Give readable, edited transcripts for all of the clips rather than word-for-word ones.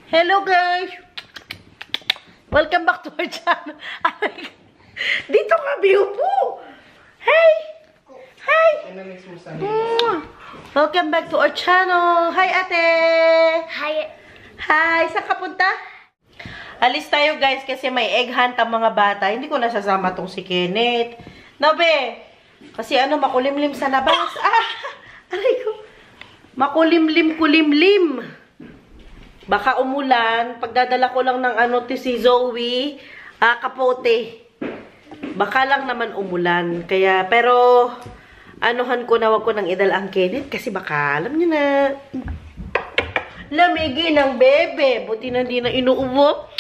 Hello guys! Welcome back to our channel. Dito ka, Biupo! Hey! Hi! Welcome back to our channel. Hi, ate! Hi! Hi! Saan ka punta? Alis tayo guys kasi may egg hunt ang mga bata. Hindi ko nasasama tong si Kenneth. No, be? Kasi makulimlim sa labas. Aray ko. Makulimlim-kulimlim. Baka umulan. Pagdadala ko lang ng si Zoe, kapote. Baka lang naman umulan. Kaya, pero, anuhan ko na wag ko nang idala ang Kenneth. Kasi baka, alam niyo na, lamigin ng bebe. Buti na hindi na inuubo.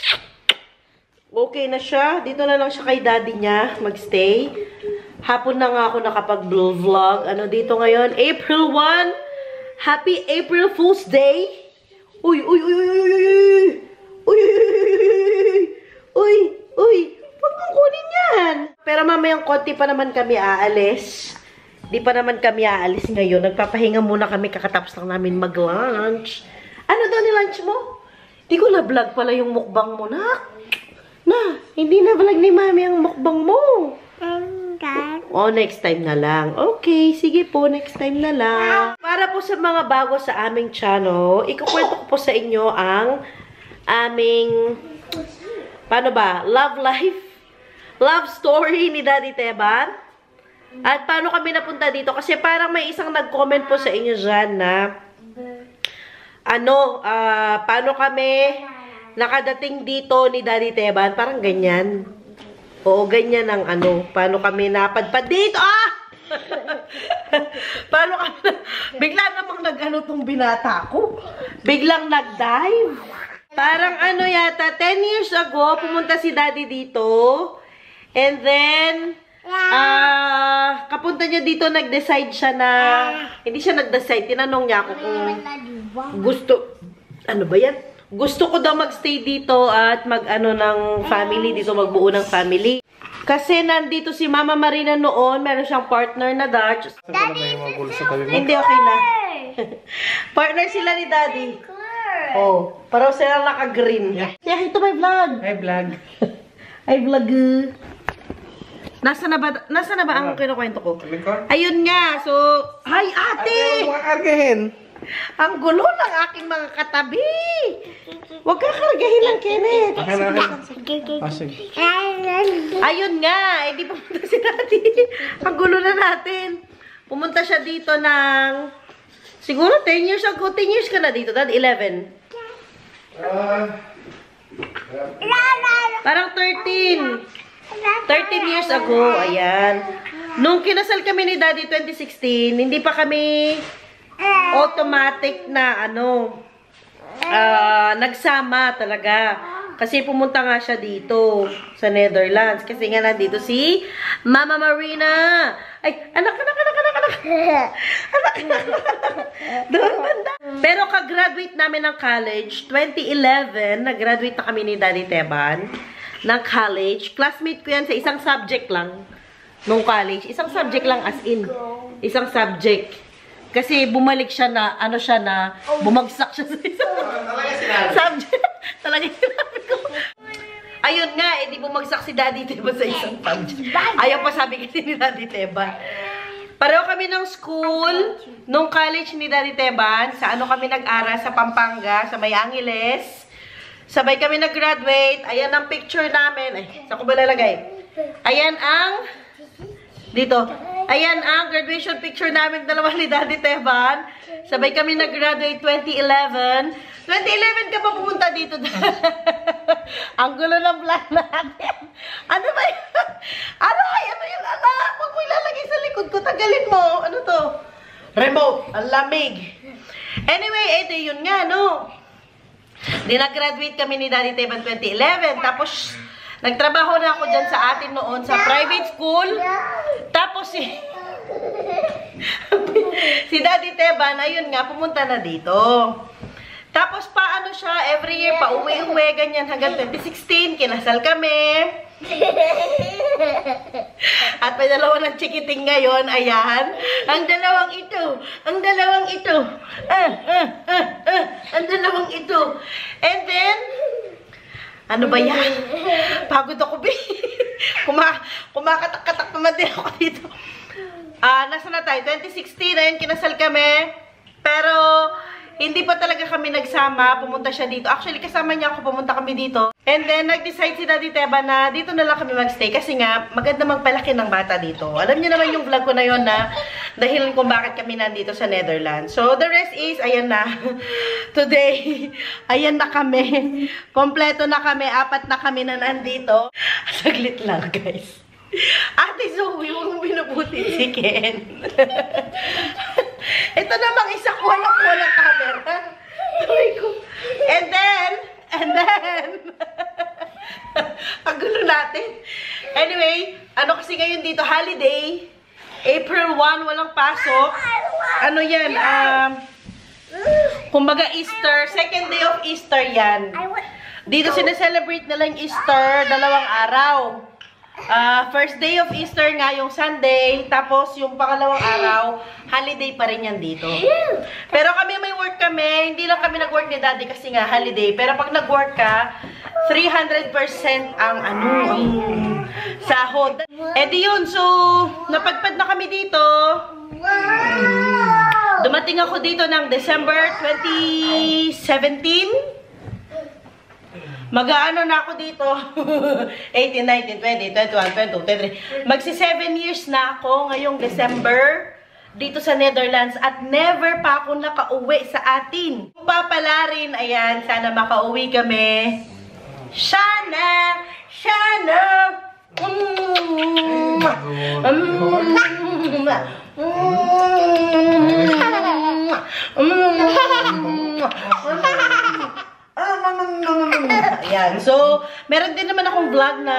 Okay na siya. Dito na lang siya kay daddy niya. Magstay. Hapon na nga ako nakapag-vlog. Dito ngayon? April 1. Happy April Fool's Day. Uy, uy, uy, uy, uy, uy, uy, uy, uy, uy, huwag mong kunin yan. Pero mamayang konti pa naman kami aalis. Di pa naman kami aalis ngayon. Nagpapahinga muna kami kakatapos lang namin mag-lunch. Ano daw ni lunch mo? Di ko na-vlog pala yung mukbang mo, na. Hindi na-vlog ni mami ang mukbang mo. Oh, next time na lang. Okay, sige po, next time na lang. Para po sa mga bago sa aming channel, ikukwento ko po sa inyo ang aming, paano ba, love life, love story ni Daddy Teban. At paano kami napunta dito? Kasi parang may isang nag-comment po sa inyo dyan na, paano kami nakadating dito ni Daddy Teban? Parang ganyan. Oo, ganyan ang paano kami napadpad dito, paano kami, bigla namang tong binata ko. Biglang nag-dive. Parang yata, 10 years ago, pumunta si Daddy dito. And then, kapunta niya dito, nag-decide siya na, hindi siya nag-decide, tinanong niya ako kung gusto, ba yan? Gusto ko daw magstay dito at ng family, dito magbuo ng family. Kasi nandito si Mama Marina noon, meron siyang partner na Dutch. Hindi, okay na. Partner sila ni Daddy. Oh, parang sila naka-green. Yeah, ito may vlog. Hi, vlog. Hi, vlog. Nasa na ba ang kinukwento ko? Ayun nga, so, hi ate! Ate, mga kargahin. Ang gulo ng aking mga katabi. Huwag ka kargahin lang, Kenneth. Sige. Ayun nga, di pumunta si Daddy. Ang gulo na natin. Pumunta siya dito ng, siguro 10 years ago. 10 years ka na dito, Dad? 11? Parang 13. 13 years ago, ayan. Nung kinasal kami ni Daddy 2016, hindi pa kami automatic na nagsama talaga. Kasi pumunta nga siya dito sa Netherlands. Kasi nga nandito si Mama Marina. Ay, anak. Doon banda. Pero ka-graduate namin ng college, 2011, nag-graduate na kami ni Daddy Teban ng college. Classmate ko yan sa isang subject lang nung college. Isang subject lang as in. Isang subject. Kasi bumalik siya na, bumagsak siya sa isang subject. Talaga sinabi ko. Ayun nga, di bumagsak si Daddy Teban sa isang subject. Ayaw pa sabi kasi ni Daddy Teban. Pareho kami ng school, nung college ni Daddy Teban, sa kami nag-aral sa Pampanga, sa May Angeles. Sabay kami nag-graduate. Ayan ang picture namin. Ay, saan ko ba lalagay? Ayan ang, dito. Ayan ang graduation picture namin dalawa ni Daddy Teban. Sabay kami nag-graduate 2011. 2011 ka pa pumunta dito. Ang gulo ng vlog natin. Ano ba yun? Ano yung anak? Huwag mo ilalagay sa likod ko. Tagalin mo. Ano to? Remote. Ang lamig. Anyway, ito yun nga, no? Nag-graduate kami ni Daddy Teban 2011. Tapos, nagtrabaho na ako dyan sa atin noon sa private school. Tapos si Daddy Teban, ayun nga, pumunta na dito. Tapos paano siya, every year, pauwi-uwi, ganyan, hanggang 2016, kinasal kami. At may dalawa ng chikiting ngayon. Ayan. Ang dalawang ito. Ang dalawang ito. Ang dalawang ito. And then, ano ba yan? Pagod ako, B. Kumakatak-katak naman din ako dito. Nasa na tayo? 2016, ayun, kinasal kami. Pero, hindi pa talaga kami nagsama. Pumunta siya dito. Actually, kasama niya ako. Pumunta kami dito. And then, nag-decide si Daddy Teba na dito na lang kami magstay. Kasi nga, maganda magpalaki ng bata dito. Alam niyo naman yung vlog ko na yon na dahilan kung bakit kami nandito sa Netherlands. So, the rest is, ayan na. Today, ayan na kami. Kompleto na kami. 4 na kami na nandito. Saglit lang, guys. Ate Zoe, huwag mong binubuti si Ken. Ito namang isa ko walang camera. Tuloy ko. And then, ang gulo natin. Anyway, ano kasi ngayon dito, holiday. April 1, walang pasok. Ano yan, kumbaga Easter, second day of Easter yan. Dito sineselebrate nila yung Easter, 2 araw. First day of Easter nga yung Sunday, tapos yung pangalawang araw, holiday pa rin yan dito. Pero kami may work kami, hindi lang kami nag-work ni Daddy kasi nga holiday. Pero pag nag-work ka, 300% ang sahod. Eh di yun, so napadpad na kami dito. Dumating ako dito ng December 2017. Mag-aano na ako dito. 18, 19, 20, 21, 22, 23. Magsi 7 years na ako ngayong December dito sa Netherlands at never pa ako nakauwi sa atin. Papala rin, ayan, sana makauwi kami. Sana! Ayan. So, meron din naman akong vlog na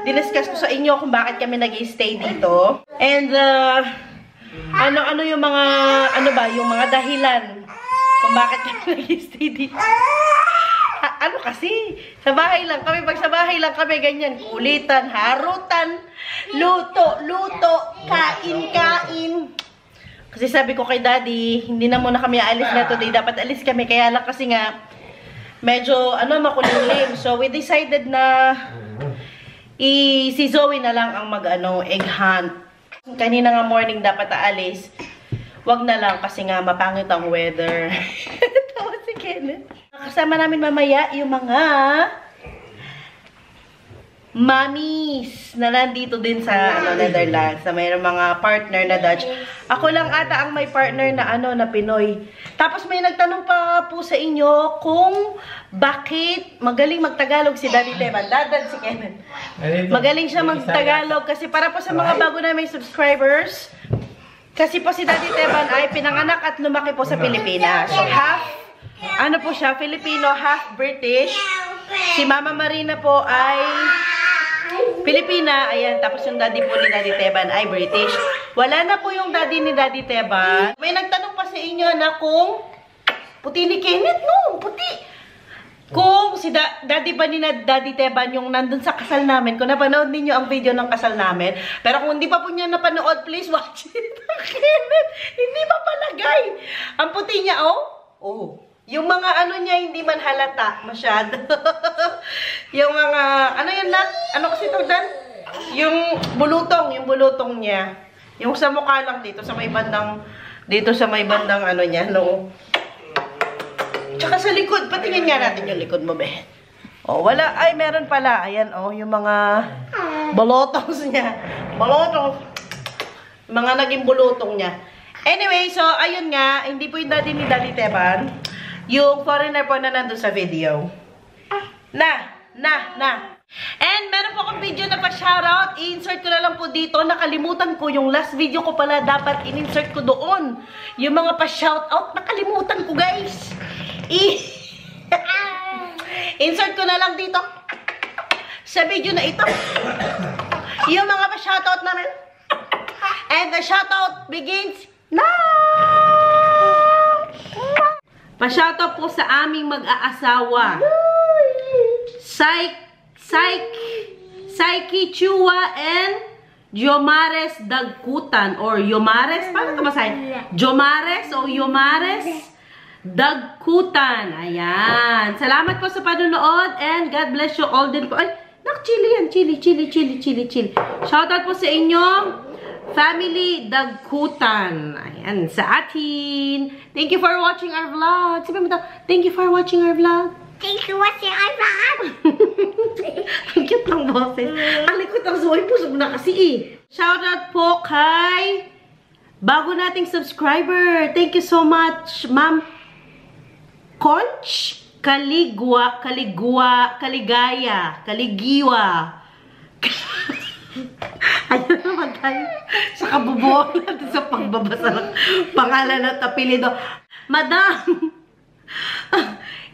diniscuss ko sa inyo kung bakit kami nag-stay dito. And, ano yung mga, yung mga dahilan kung bakit kami nag-stay dito. Ano kasi, sa bahay lang kami, pag sa bahay lang kami, ganyan, kulitan, harutan, luto, kain. Kasi sabi ko kay Daddy, hindi na muna kami aalis na today, dapat alis kami, kaya lang kasi nga, medyo, makulimlim. So, we decided na si Zoe na lang ang egg hunt. Kanina nga morning dapat aalis. Wag na lang kasi nga mapangit ang weather. Tawa si Kenneth. Kasama namin mamaya yung mga mommies na nandito din sa Netherlands, na mayroong mga partner na Dutch. Ako lang ata ang may partner na na Pinoy. Tapos may nagtanong pa po sa inyo kung bakit magaling magtagalog si Daddy Teban. Dadad si Kenneth. Magaling siya magtagalog kasi para po sa mga bago na may subscribers. Kasi po si Daddy Teban ay pinanganak at lumaki po sa Pilipinas. So half, po siya, Filipino, half British. Si Mama Marina po ay Pilipina, ayan, tapos yung daddy po ni Daddy Teban ay British. Wala na po yung daddy ni Daddy Teban. May nagtanong pa sa inyo na kung puti ni Kenneth, no, puti. Kung si daddy ba ni Daddy Teban yung nandun sa kasal namin, kung napanood ninyo ang video ng kasal namin, pero kung hindi pa po niya napanood, please watch it. Kenneth, hindi pa palagay. Ang puti niya, oh. Yung mga niya, hindi man halata masyado. Yung mga, yun na? Ano kasi ito dan? Yung bulutong niya. Yung sa mukha lang dito, sa may bandang niya, no? Tsaka sa likod, patingin nga natin yung likod mo, be. Oh, wala, ay, meron pala. Ayan, yung mga bulutong niya. Mga naging bulutong niya. Anyway, so, ayun nga, hindi po yung daddy ni Daddy Teban. Yung foreigner po na nandun sa video. Na. And meron po akong video na pa-shoutout. I-insert ko na lang po dito. Nakalimutan ko. Yung last video ko pala dapat in-insert ko doon. Yung mga pa-shoutout. Nakalimutan ko, guys. Insert ko na lang dito. Sa video na ito. Yung mga pa-shoutout namin. And the shoutout begins now! Pa-shoutout po sa aming mag-aasawa. Saiki Chua and Yomares Dagkutan or Yomares. Paano ito masahin? Yomares o Yomares Dagkutan. Ayan. Salamat po sa panonood and God bless you all din po. Ay, chili yan. Chili. Shoutout po sa inyong family Dagkutan. Ayan, sa atin. Thank you for watching our vlog. Sabi mo daw, thank you for watching our vlog. Thank you for watching our vlog. Ang cute ng boses. Ang likot ang suway po. Sub na kasi eh. Shoutout po kay bago nating subscriber. Thank you so much, Ma'am Conch Kaligwa. Ayun naman tayo sa kabubuan natin sa pagbabasa ng pangalan at apelido. Madam!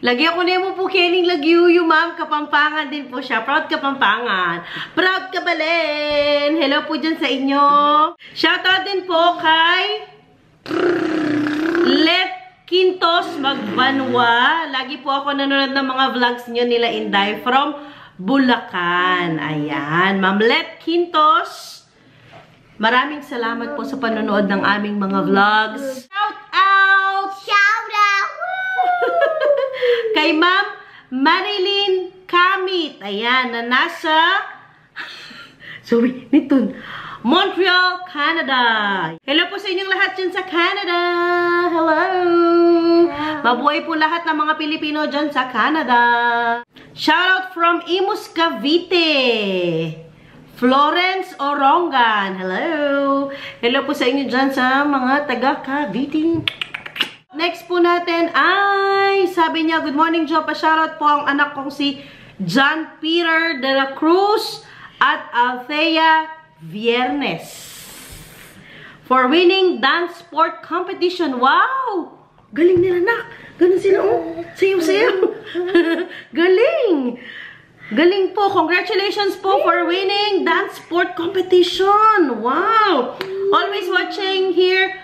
Lagyan ko na mo po Kening Lagyuyo, ma'am. Kapampangan din po siya. Proud Kapampangan. Proud Kabalen. Hello po dyan sa inyo. Shoutout din po kay Let Quintos Magbanwa. Lagi po ako nanonood ng mga vlogs nyo nila Inday from Bulacan. Ayan. Ma'am Let Quintos. Maraming salamat po sa panonood ng aming mga vlogs. Shout out! Shout out! Kay Ma'am Marilyn Kamit. Ayan, na nasa sorry, nitun. Montreal, Canada. Hello po sa inyong lahat dyan sa Canada. Hello! Mabuhay po lahat ng mga Pilipino dyan sa Canada. Shoutout from Imus, Cavite. Florence Orongan. Hello! Hello po sa inyo dyan sa mga taga Cavite. Next po natin ay, sabi niya, good morning, Jo. Pa-shoutout po ang anak kong si John Peter de la Cruz at Althea Viernes for winning dance sport competition. Wow! Galing nila, nak. Ganun sila, oh. Sayo-sayo. Galing! Galing po. Congratulations po for winning dance sport competition. Wow! Always watching here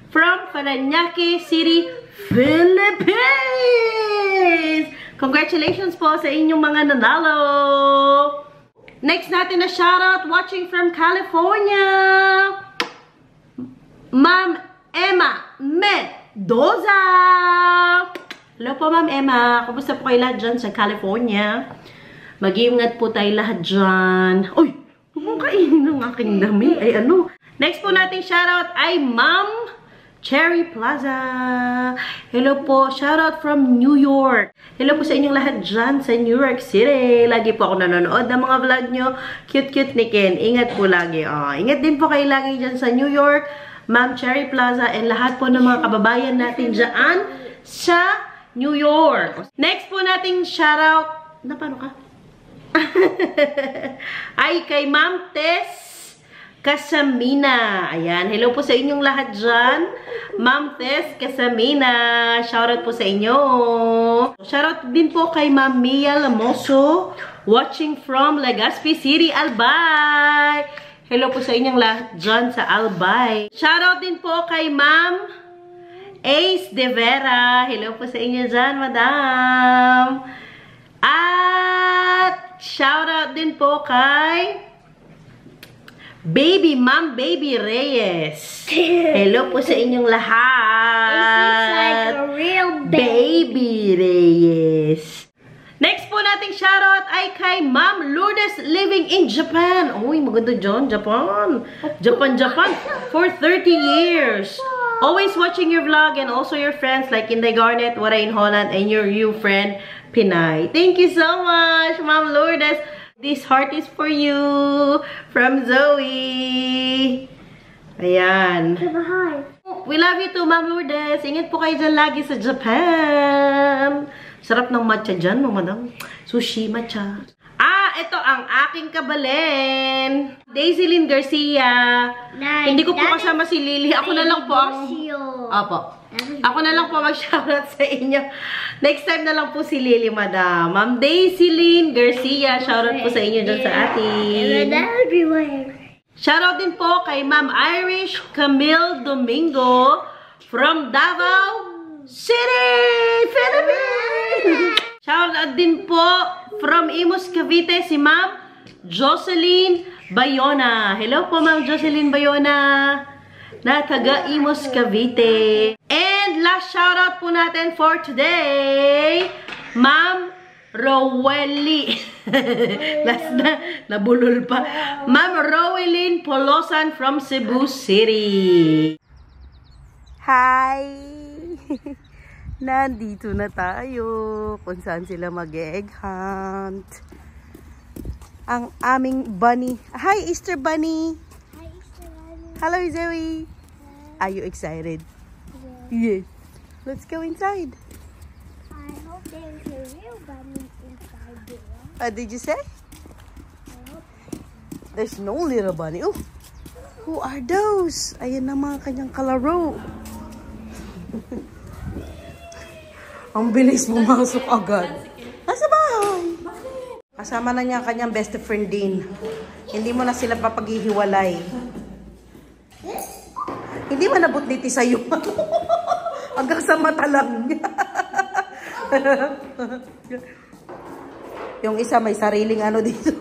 from Parañaque City, Philippines! Congratulations po sa inyong mga nanalo! Next natin na shoutout, watching from California, Ma'am Emma Mendoza! Hello po, Ma'am Emma. Kumusta po kayo lahat dyan sa California? Mag-iingat po tayo lahat dyan. Uy! Huwag mong kainin ng aking dami. Ay ano? Next po nating shoutout ay Ma'am Cherry Plaza. Hello po. Shoutout from New York. Hello po sa inyong lahat dyan sa New York City. Lagi po ako nanonood ng mga vlog nyo. Cute ni Ken. Ingat po lagi. Oh, ingat din po kayo lagi dyan sa New York, Ma'am Cherry Plaza, and lahat po ng mga kababayan natin dyan sa New York. Next po nating shoutout. Na paano ka? Ay kay Ma'am Tess Casamina. Ayan. Hello po sa inyong lahat dyan. Ma'am Tess Casamina. Shoutout po sa inyo. Shoutout din po kay Ma'am Mia Lamoso. Watching from Legazpi City, Albay. Hello po sa inyong lahat dyan sa Albay. Shoutout din po kay Ma'am Ace De Vera. Hello po sa inyo dyan, madam. At shoutout din po kay Ma'am Baby Reyes. Hello po sa inyong lahat. It's like a real Baby Reyes. Next po nating shoutout ay kay Ma'am Lourdes living in Japan. Uy, maganda dyan. Japan. Japan. For 30 years. Always watching your vlog and also your friends like Inday Garnet, Wara in Holland, and your new friend, Pinay. Thank you so much, Ma'am Lourdes. This heart is for you from Zoe. Ayan. We love you too, Ma'am Lourdes. Ingat po kayo dyan lagi sa Japan. Sarap ng matcha dyan, no, madam? Sushi matcha. Ito ang aking kabalen. Daisy Lynn Garcia. Hindi ko po kasama si Lily. Ako na lang po ang... Opo. Ako na lang po mag-shoutout sa inyo. Next time na lang po si Lily, madam. Ma'am Daisy Lynn Garcia. Shoutout po sa inyo dyan sa atin. Shoutout din po kay Ma'am Irish Camille Domingo from Davao City, Philippines. Shoutout din po from Imus, Cavite, si Ma'am Jocelyn Bayona. Hello po, Ma'am Jocelyn Bayona na taga Imus, Cavite. And last shoutout po natin for today, Ma'am Rowelly. Last na, nabulol pa. Ma'am Rowelyn Polosan from Cebu City. Hi! Nandito na tayo kung saan sila mag-egg hunt. Ang aming bunny. Hi, Easter Bunny! Hi, Easter Bunny. Hello, Zoe! Are you excited? Yes. Let's go inside. I hope there's a real bunny inside there. What did you say? I hope There's no little bunny. Oh, who are those? Ayan na mga kanyang kalaro. Ang bilis pumasok agad. Nasa bahay. Kasama na niya ang kanyang best friend din. Hindi mo na sila papaghihiwalay. Hindi man nabot niti sa'yo. Hanggang sa mata lang niya. Yung isa may sariling ano dito.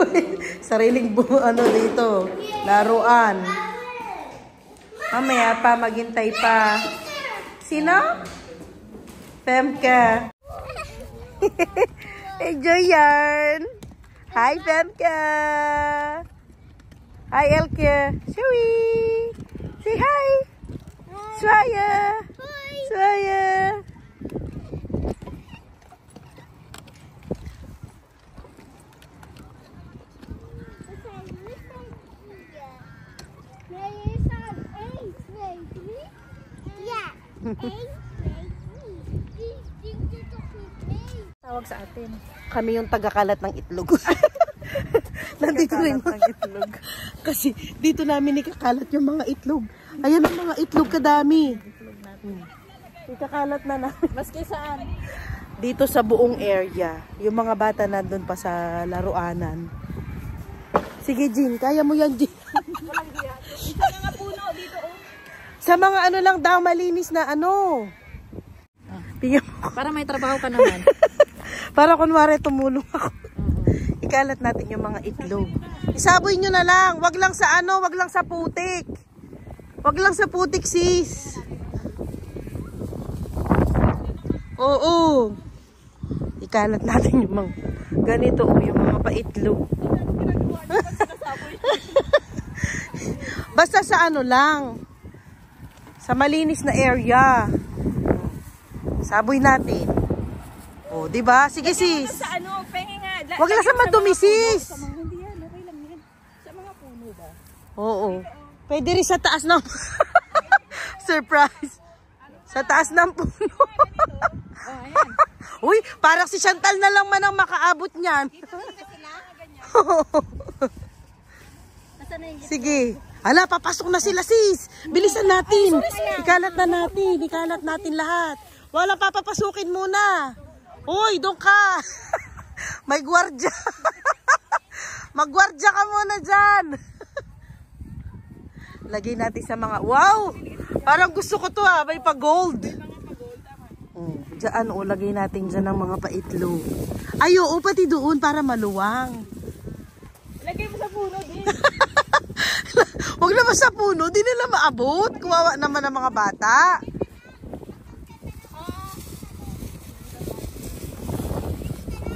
Sariling ano dito. Laruan. Mamaya pa, maghintay pa. Sino? Femke. Enjoy yan. Hi, Femke. Hi, Elke. Shui. Say hi. Swaya. Swaya. Tawag sa atin. Kami yung tagakalat ng itlog. Nandito rin ng itlog. Kasi dito namin ikakalat yung mga itlog. Ayan ang mga itlog kadami. Ikakalat na namin. Maski saan? Dito sa buong area. Yung mga bata nandun pa sa laruanan. Sige, Jean. Kaya mo yan, Jean. Walang diya. Isa nga puno dito. Sa mga ano lang daw, malinis na ano. Tingnan mo. Para may trabaho ka naman. Para kunwari tumulong ako. Ikalat natin yung mga itlog. Isaboy nyo na lang. Wag lang sa ano, wag lang sa putik. Wag lang sa putik, sis. Oo. Ikalat natin yung mga ganito o yung mga paitlog. Basta sa ano lang. Sa malinis na area. Saboy natin. O, di ba? Sige, sis. Sa ano, pengi nga. Wag lang sa madumi, sis. Hindi yan, okay lang yan. Sa mga puno ba? Oo. Pwede rin sa taas ng... Surprise. Sa taas ng puno. Oh, ayan. Uy, parang si Chantal na lang man ang makaabot niyan. Nasaan na yung Sige. Hala, papasok na sila, sis. Bilisan natin. Ikalat na natin. Ikalat natin lahat. Wala, papapasukin muna. Uy, doon ka. May gwardya. Magwardya ka muna dyan. Lagay natin sa mga... Wow! Parang gusto ko to ha. May pa-gold. Diyan, lagay natin dyan ng mga paitlog. Ay, oo, pati doon para maluwang. Lagay mo sa puno din. Huwag naman sa puno, di nila maabot. Kuwawa naman ang mga bata.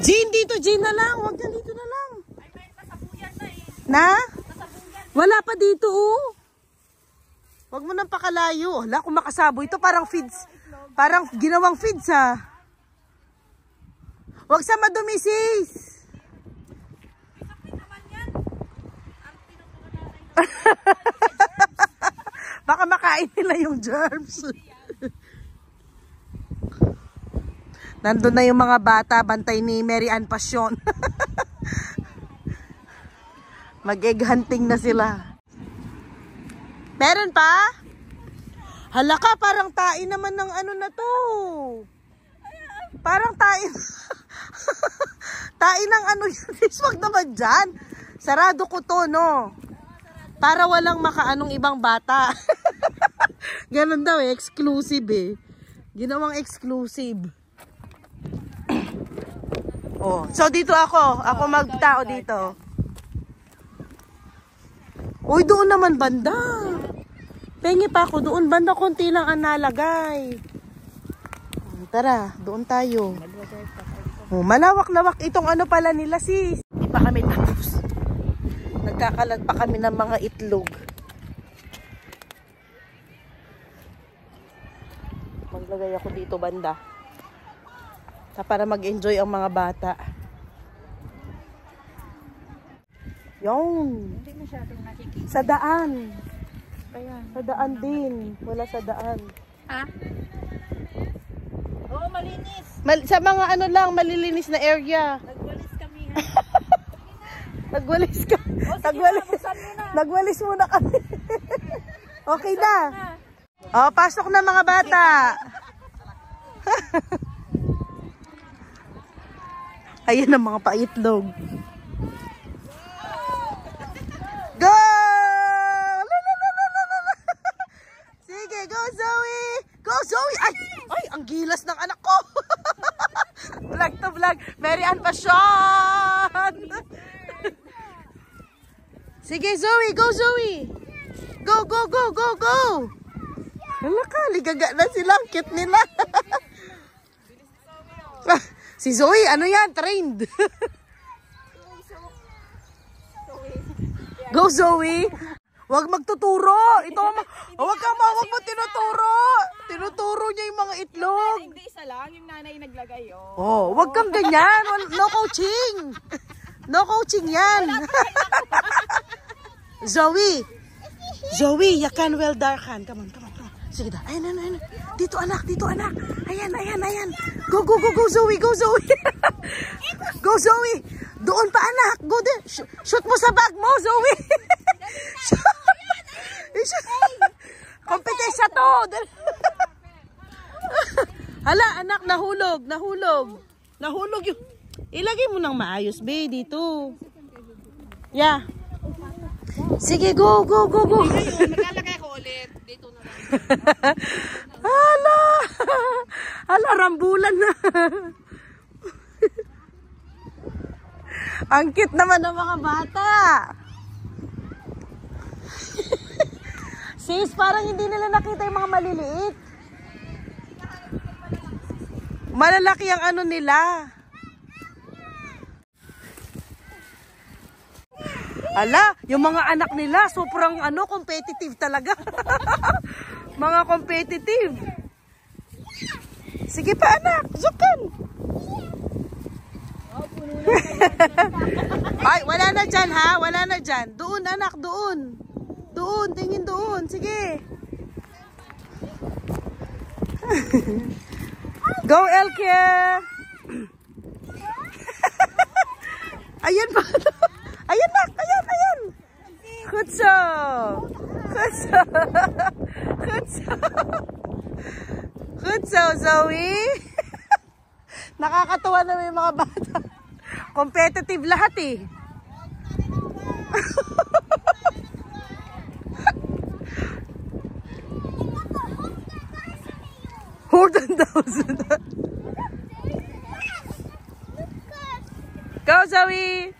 Jean, dito, Jean na lang. Huwag na dito na lang. Ay, may kasabuyan na eh. Na? Kasabuyan. Wala pa dito, oh. Huwag mo nang pakalayo. Hala, kung makasabo ito, parang feeds. Parang ginawang feeds, ha. Huwag sa madumi, sis. Baka makain nila yung germs. Nandun na yung mga bata, bantay ni Mary Ann Passion. Mag-egg hunting na sila. Meron pa? Hala ka, parang tain naman ng ano na to. Parang tain. Tain ng ano yun. Wag naman dyan. Sarado ko to, no? Para walang makaanong ibang bata. Ganun daw eh, exclusive eh. Ginawang exclusive. Oh, so dito ako magtao dito. Uy, doon naman banda. Pengi pa ako. Doon banda konti lang ang nalagay. Tara, doon tayo. Oh, malawak-lawak itong ano pala nila sis. Hindi pa kami tapos. Nagkakalat pa kami ng mga itlog. Maglagay ako dito banda. Para mag-enjoy ang mga bata. Yung. Hindi masyadong nakikita. Sa daan. Kaya. Sa daan din. Wala sa daan. Ha? Oo, malinis. Sa mga ano lang, malilinis na area. Nagwalis kami. Nagwalis ka. Nagwalis muna kami. Okay na. Oh, pasok na mga bata. Ayan ang mga paitlog. Go! Sige, go Zoe! Go Zoe! Ay, ang gilas ng anak ko. Vlog to vlog. Mary Ann Passion! Sige Zoe, go Zoe! Go, go, go, go, go! Hala ka, ligaga na sila. Ang cute nila. Si Zoe, ano yan? Trained. Go Zoe! Huwag magtuturo. Ito, huwag mo tinuturo. Tinuturo niya yung mga itlog. Hindi isa lang, yung nanay naglagay. Oh, huwag kang ganyan. No coaching. No coaching yan. Zoe. Zoe, you can well darkan. Come on, come on, come on. Sige da. Ayan, ayan, ayan. Dito anak, dito anak. Ayan, ayan, ayan. Go, go, go, go Zoe, go Zoe. Go Zoe. Doon pa anak. Go din. Shoot mo sa bag mo, Zoe. Kompetensya to. Hala, anak, nahulog, nahulog. Nahulog yung... Ilagay mo ng maayos, be, dito. Yeah. Sige, go, go, go, go. Maglalagay ko ulit. Dito na lang. Hala. Hala, rambulan na. Ang cute naman ng mga bata. Sis, parang hindi nila nakita yung mga maliliit. Malalaki ang ano nila. Ala, yung mga anak nila, sobrang ano, competitive talaga. Mga competitive. Sige pa anak, zukan. Ay, wala na dyan ha, wala na dyan. Doon anak, doon. Doon, tingin doon. Sige. Go, Elke! Ayan pa. Ayan, nak. Ayan, ayan. Kutso. Kutso. Kutso. Kutso, Zoe. Nakakatawa na yung mga bata. Competitive lahat eh. More than 1,000. Go, Zoe!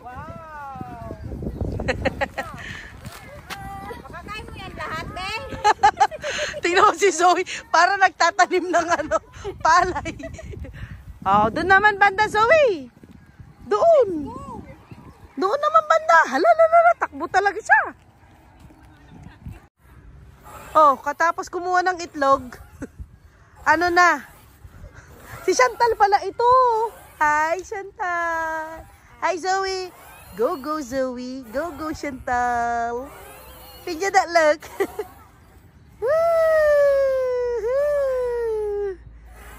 Wow! Makakain mo yan lahat, eh? Tingnan mo si Zoe, para nagtatanim ng ano, palay. Oh, doon naman banda, Zoe. Doon. Doon naman banda. Hala, takbo talaga siya. Oh, katapos kumuha ng itlog. Ano na? Si Chantal pala ito. Hi, Chantal. Hi, Zoe. Go, go, Zoe. Go, go, Chantal. Tingnan that look.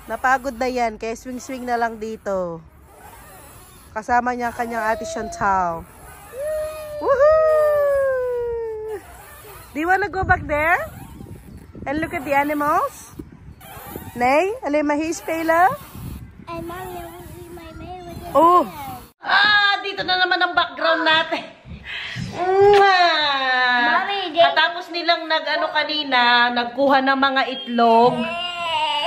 Napagod na yan, kaya swing-swing na lang dito. Kasama niya ang kanyang ate Chantal. Woohoo! Do you wanna go back there? And look at the animals? Nay, alay mahispela? And mommy, I will eat my mail with your Oh! hand. Dito na naman ang background natin. Mommy, Katapos nilang kanina, nagkuha ng mga itlog.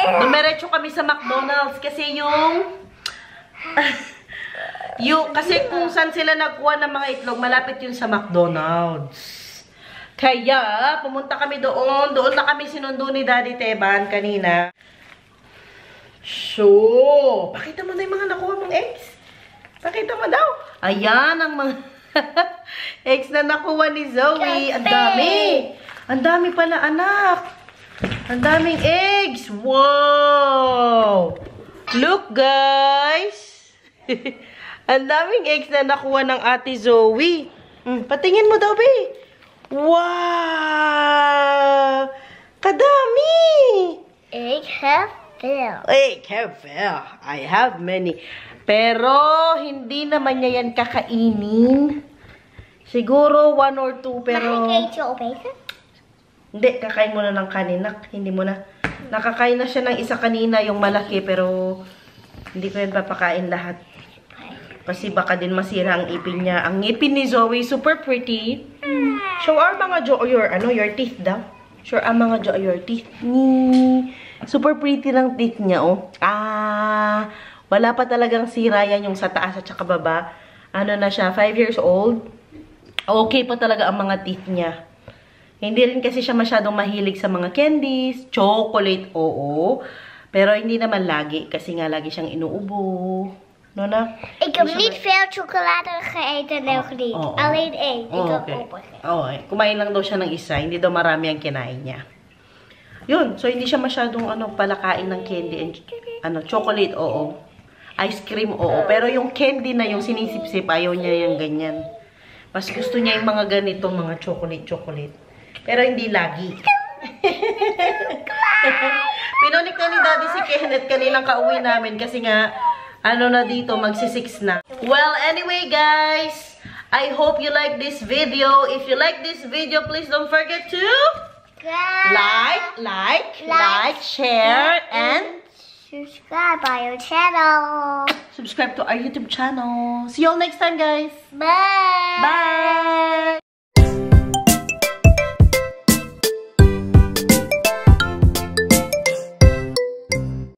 Dumiretso kami sa McDonald's kasi Kasi kung saan sila nagkuha ng mga itlog, malapit yun sa McDonald's. Kaya, pumunta kami doon. Doon na kami sinundo ni Daddy Teban kanina. So, pakita mo na yung mga nakuha mong eggs. Pakita mo daw. Ayan ang mga eggs na nakuha ni Zoe. Ang dami. Ang dami pala, anak. Ang daming eggs. Wow. Look, guys. Ang daming eggs na nakuha ng Ate Zoe. Patingin mo daw, be. Wow. Kadami. Egg have filled. Egg have filled. I have many. Pero, hindi naman niya yan kakainin. Siguro 1 or 2, pero... Makikita yung bacon? Hindi, kakain mo na ng kanina. Hindi mo na. Nakakain na siya ng isa kanina, yung malaki, pero hindi ko yan papakain lahat. Kasi baka din masira ang ipin niya. Ang ngipin ni Zoe, super pretty. Show our mga your teeth daw. Show our mga your teeth. Super pretty ng teeth niya, oh. Wala pa talagang sira yan yung sa taas at saka baba. Ano na siya, 5 years old. Okay pa talaga ang mga teeth niya. Hindi rin kasi siya masyadong mahilig sa mga candies, chocolate, oo. Pero hindi naman lagi kasi nga lagi siyang inuubo. No na? Ik heb niet veel chocolade gegeten en nog niet. Alleen één. Ik heb opgegeten. Kumain lang daw siya ng isa. Hindi daw marami ang kinain niya. Yun. So, hindi siya masyadong palakain ng candy and chocolate, oo. Ice cream, oo. Pero yung candy na yung sinisip-sip, ayaw niya yung ganyan. Mas gusto niya yung mga ganito, mga chocolate. Pero hindi lagi. Pinunik na ni Daddy si Kenneth kaninang kauwi namin kasi nga, na dito, magsi-6 na. Well, anyway, guys, I hope you like this video. If you like this video, please don't forget to like, share, and subscribe to our channel. Subscribe to our YouTube channel. See you all next time, guys. Bye. Bye.